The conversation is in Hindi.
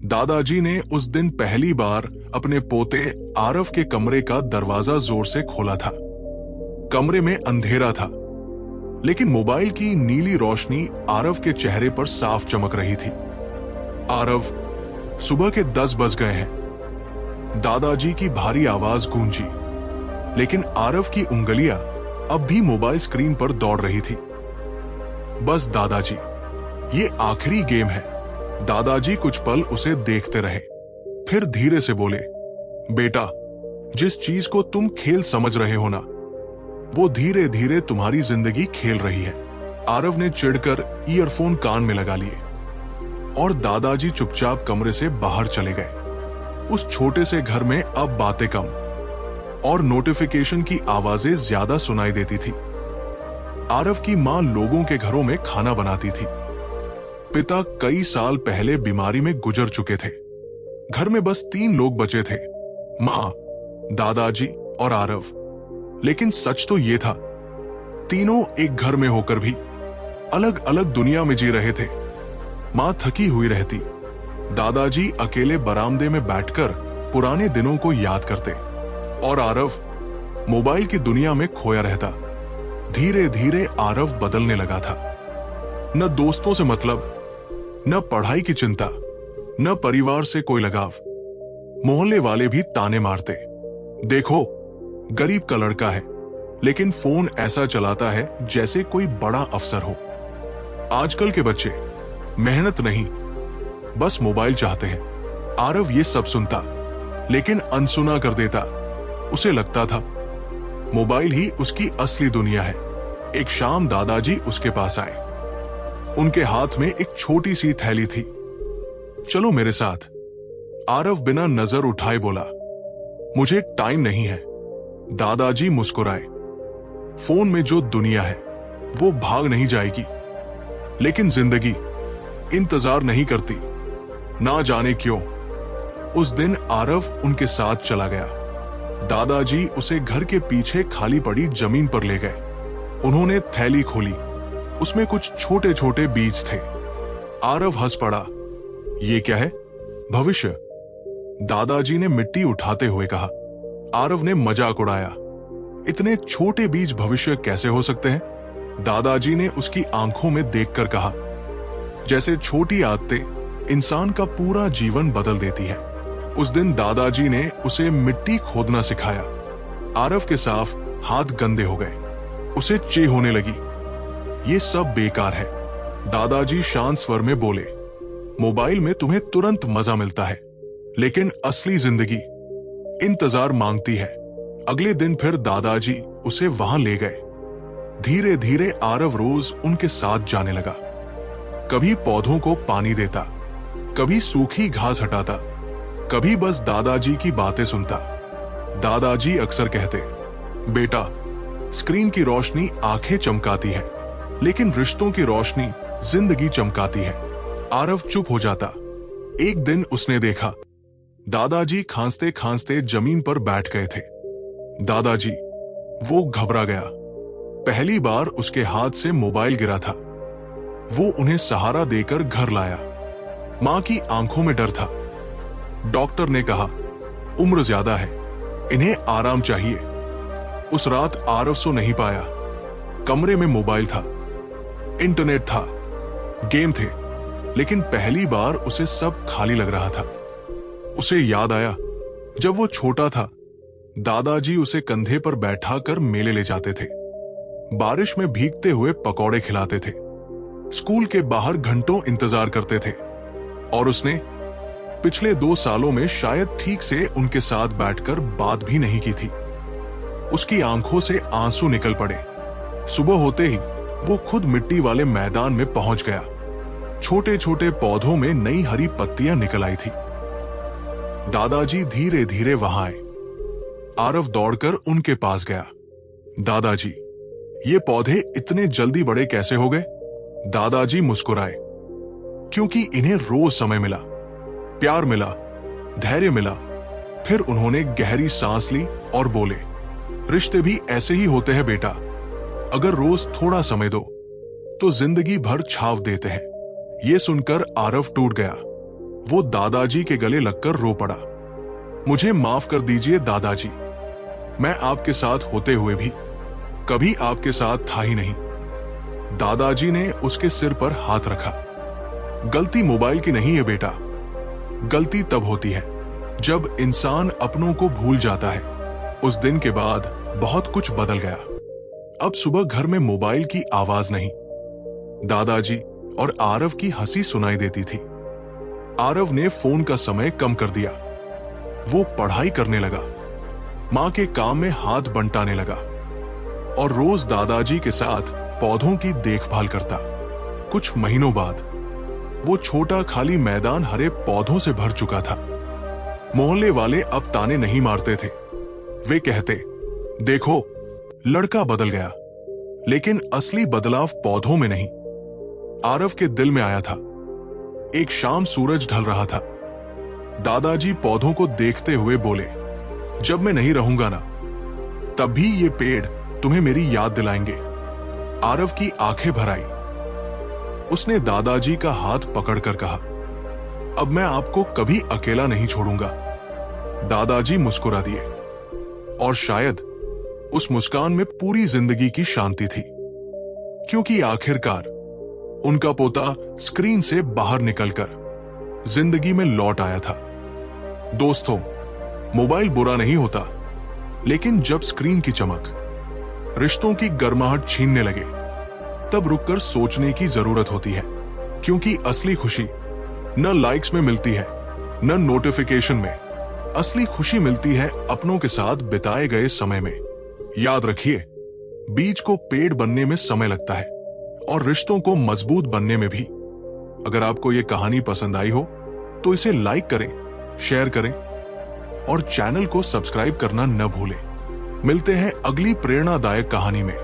दादाजी ने उस दिन पहली बार अपने पोते आरव के कमरे का दरवाजा जोर से खोला था। कमरे में अंधेरा था, लेकिन मोबाइल की नीली रोशनी आरव के चेहरे पर साफ चमक रही थी। आरव, सुबह के 10 बज गए हैं। दादाजी की भारी आवाज गूंजी, लेकिन आरव की उंगलियां अब भी मोबाइल स्क्रीन पर दौड़ रही थी। बस दादाजी, ये आखिरी गेम है। दादाजी कुछ पल उसे देखते रहे, फिर धीरे से बोले, बेटा, जिस चीज को तुम खेल समझ रहे हो ना, वो धीरे धीरे तुम्हारी जिंदगी खेल रही है। आरव ने चिढ़कर ईयरफोन कान में लगा लिए और दादाजी चुपचाप कमरे से बाहर चले गए। उस छोटे से घर में अब बातें कम और नोटिफिकेशन की आवाजें ज्यादा सुनाई देती थी। आरव की मां लोगों के घरों में खाना बनाती थी। पिता कई साल पहले बीमारी में गुजर चुके थे। घर में बस 3 लोग बचे थे, मां, दादाजी और आरव। लेकिन सच तो ये था, तीनों एक घर में होकर भी अलग अलग दुनिया में जी रहे थे। मां थकी हुई रहती, दादाजी अकेले बरामदे में बैठकर पुराने दिनों को याद करते और आरव मोबाइल की दुनिया में खोया रहता। धीरे धीरे आरव बदलने लगा था। न दोस्तों से मतलब, न पढ़ाई की चिंता, न परिवार से कोई लगाव। मोहल्ले वाले भी ताने मारते, देखो, गरीब का लड़का है, लेकिन फोन ऐसा चलाता है जैसे कोई बड़ा अफसर हो। आजकल के बच्चे मेहनत नहीं, बस मोबाइल चाहते हैं। आरव ये सब सुनता, लेकिन अनसुना कर देता। उसे लगता था मोबाइल ही उसकी असली दुनिया है। एक शाम दादाजी उसके पास आए। उनके हाथ में एक छोटी सी थैली थी। चलो मेरे साथ। आरव बिना नजर उठाए बोला, मुझे टाइम नहीं है। दादाजी मुस्कुराए। फोन में जो दुनिया है वो भाग नहीं जाएगी, लेकिन जिंदगी इंतजार नहीं करती, ना जाने क्यों। उस दिन आरव उनके साथ चला गया। दादाजी उसे घर के पीछे खाली पड़ी जमीन पर ले गए। उन्होंने थैली खोली, उसमें कुछ छोटे छोटे बीज थे। आरव हंस पड़ा, ये क्या है? भविष्य, दादाजी ने मिट्टी उठाते हुए कहा। आरव ने मजाक उड़ाया, इतने छोटे बीज भविष्य कैसे हो सकते हैं? दादाजी ने उसकी आंखों में देखकर कहा, जैसे छोटी आदतें इंसान का पूरा जीवन बदल देती है। उस दिन दादाजी ने उसे मिट्टी खोदना सिखाया। आरव के साफ हाथ गंदे हो गए, उसे चे होने लगी। ये सब बेकार है। दादाजी शांत स्वर में बोले, मोबाइल में तुम्हें तुरंत मजा मिलता है, लेकिन असली जिंदगी इंतजार मांगती है। अगले दिन फिर दादाजी उसे वहां ले गए। धीरे धीरे आरव रोज उनके साथ जाने लगा। कभी पौधों को पानी देता, कभी सूखी घास हटाता, कभी बस दादाजी की बातें सुनता। दादाजी अक्सर कहते, बेटा, स्क्रीन की रोशनी आंखें चमकाती है, लेकिन रिश्तों की रोशनी जिंदगी चमकाती है। आरव चुप हो जाता। एक दिन उसने देखा, दादाजी खांसते खांसते जमीन पर बैठ गए थे। दादाजी, वो घबरा गया। पहली बार उसके हाथ से मोबाइल गिरा था। वो उन्हें सहारा देकर घर लाया। मां की आंखों में डर था। डॉक्टर ने कहा, उम्र ज्यादा है, इन्हें आराम चाहिए। उस रात आरव सो नहीं पाया। कमरे में मोबाइल था, इंटरनेट था, गेम थे, लेकिन पहली बार उसे सब खाली लग रहा था। उसे याद आया, जब वो छोटा था, दादाजी उसे कंधे पर बैठाकर मेले ले जाते थे। बारिश में भीगते हुए पकौड़े खिलाते थे। स्कूल के बाहर घंटों इंतजार करते थे। और उसने पिछले 2 सालों में शायद ठीक से उनके साथ बैठकर बात भी नहीं की थी। उसकी आंखों से आंसू निकल पड़े। सुबह होते ही वो खुद मिट्टी वाले मैदान में पहुंच गया। छोटे छोटे पौधों में नई हरी पत्तियां निकल आई थी। दादाजी धीरे धीरे वहां आए। आरव दौड़कर उनके पास गया। दादाजी, ये पौधे इतने जल्दी बड़े कैसे हो गए? दादाजी मुस्कुराए, क्योंकि इन्हें रोज समय मिला, प्यार मिला, धैर्य मिला। फिर उन्होंने गहरी सांस ली और बोले, रिश्ते भी ऐसे ही होते हैं बेटा। अगर रोज थोड़ा समय दो तो जिंदगी भर छाव देते हैं। ये सुनकर आरव टूट गया। वो दादाजी के गले लगकर रो पड़ा। मुझे माफ कर दीजिए दादाजी, मैं आपके साथ होते हुए भी कभी आपके साथ था ही नहीं। दादाजी ने उसके सिर पर हाथ रखा। गलती मोबाइल की नहीं है बेटा, गलती तब होती है जब इंसान अपनों को भूल जाता है। उस दिन के बाद बहुत कुछ बदल गया। अब सुबह घर में मोबाइल की आवाज नहीं, दादाजी और आरव की हंसी सुनाई देती थी। आरव ने फोन का समय कम कर दिया। वो पढ़ाई करने लगा, मां के काम में हाथ बंटाने लगा और रोज दादाजी के साथ पौधों की देखभाल करता। कुछ महीनों बाद वो छोटा खाली मैदान हरे पौधों से भर चुका था। मोहल्ले वाले अब ताने नहीं मारते थे। वे कहते, देखो लड़का बदल गया। लेकिन असली बदलाव पौधों में नहीं, आरव के दिल में आया था। एक शाम सूरज ढल रहा था। दादाजी पौधों को देखते हुए बोले, जब मैं नहीं रहूंगा ना, तब भी ये पेड़ तुम्हें मेरी याद दिलाएंगे। आरव की आंखें भर आई। उसने दादाजी का हाथ पकड़कर कहा, अब मैं आपको कभी अकेला नहीं छोड़ूंगा। दादाजी मुस्कुरा दिए और शायद उस मुस्कान में पूरी जिंदगी की शांति थी, क्योंकि आखिरकार उनका पोता स्क्रीन से बाहर निकलकर जिंदगी में लौट आया था। दोस्तों, मोबाइल बुरा नहीं होता, लेकिन जब स्क्रीन की चमक रिश्तों की गर्माहट छीनने लगे, तब रुककर सोचने की जरूरत होती है। क्योंकि असली खुशी न लाइक्स में मिलती है, न नोटिफिकेशन में। असली खुशी मिलती है अपनों के साथ बिताए गए समय में। याद रखिए, बीज को पेड़ बनने में समय लगता है और रिश्तों को मजबूत बनने में भी। अगर आपको यह कहानी पसंद आई हो तो इसे लाइक करें, शेयर करें और चैनल को सब्सक्राइब करना न भूलें। मिलते हैं अगली प्रेरणादायक कहानी में।